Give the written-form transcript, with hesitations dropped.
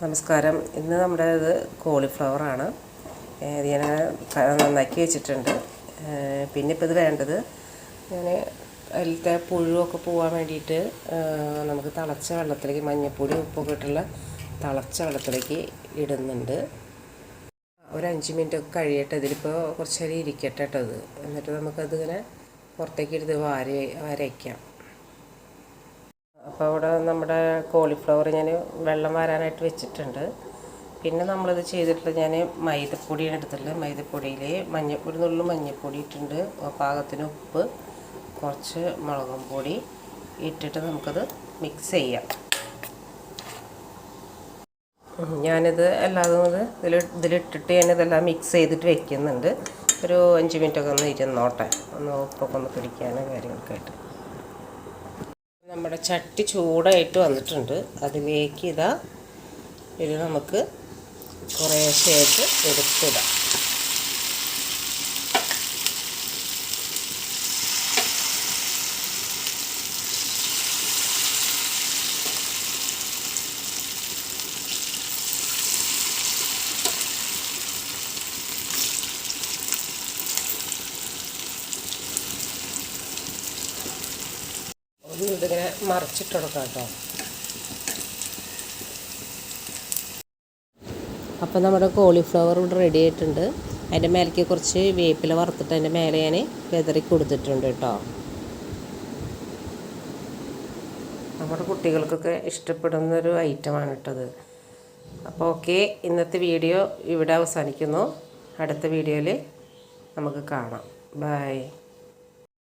നമസ്കാരം. ഇന്ന് നമ്മുടെ ഇത് കോളിഫ്ലവറാണ്. ഇത് ഞാൻ നന്നാക്കി വെച്ചിട്ടുണ്ട്. പിന്നെ ഇപ്പോൾ ഇത് വേണ്ടത് ഞാൻ അതിലത്തെ പുഴുവൊക്കെ പോകാൻ വേണ്ടിയിട്ട് നമുക്ക് തിളച്ച വെള്ളത്തിലേക്ക് മഞ്ഞൾപ്പൊടി ഉപ്പൊക്കെ ഇട്ടുള്ള തിളച്ച വെള്ളത്തിലേക്ക് ഇടുന്നുണ്ട്. ഒരു 5 മിനിറ്റൊക്കെ കഴിയട്ടെ. ഇതിലിപ്പോൾ കുറച്ച് നേരം ഇരിക്കട്ടെ കേട്ടോ ഇത്. എന്നിട്ട് നമുക്കതിങ്ങനെ പുറത്തേക്ക് എടുത്ത് വരയ്ക്കാം. അപ്പോൾ ഇവിടെ നമ്മുടെ കോളിഫ്ലവർ ഞാൻ വെള്ളം വരാനായിട്ട് വെച്ചിട്ടുണ്ട്. പിന്നെ നമ്മളിത് ചെയ്തിട്ടുള്ളത് ഞാൻ മൈദപ്പൊടിയാണ് എടുത്തിട്ടുള്ളത്. മൈദപ്പൊടിയിൽ ഒരു നുള്ളു മഞ്ഞൾപ്പൊടി ഇട്ടിട്ടുണ്ട്, പാകത്തിന് ഉപ്പ്, കുറച്ച് മുളകും പൊടി ഇട്ടിട്ട് നമുക്കത് മിക്സ് ചെയ്യാം. ഞാനിത് എല്ലാതും ഇതിലിട്ടിട്ട് ഞാനിതെല്ലാം മിക്സ് ചെയ്തിട്ട് വെക്കുന്നുണ്ട്. ഒരു 5 മിനിറ്റൊക്കെ ഒന്ന് ഇരുന്നോട്ടെ, ഉപ്പൊക്കെ ഒന്ന് പിടിക്കാനും കാര്യങ്ങൾക്കായിട്ട്. നമ്മുടെ ചട്ടി ചൂടായിട്ട് വന്നിട്ടുണ്ട്. അതിലേക്ക് ഇത് നമുക്ക് കുറേശ്ശെയായിട്ട് എടുത്തിടാം. ഇതിങ്ങനെ മറിച്ചിട്ട് കൊടുക്കാം കേട്ടോ. അപ്പോൾ നമ്മുടെ കോളിഫ്ലവർ ഇവിടെ റെഡി ആയിട്ടുണ്ട്. അതിൻ്റെ മേലേക്ക് കുറച്ച് വേപ്പില വറുത്തിട്ട് അതിൻ്റെ മേലെ ഞാൻ വെതറി കൊടുത്തിട്ടുണ്ട് കേട്ടോ. നമ്മുടെ കുട്ടികൾക്കൊക്കെ ഇഷ്ടപ്പെടുന്നൊരു ഐറ്റമാണ് കേട്ടത്. അപ്പോൾ ഓക്കെ, ഇന്നത്തെ വീഡിയോ ഇവിടെ അവസാനിക്കുന്നു. അടുത്ത വീഡിയോയിൽ നമുക്ക് കാണാം. ബൈ.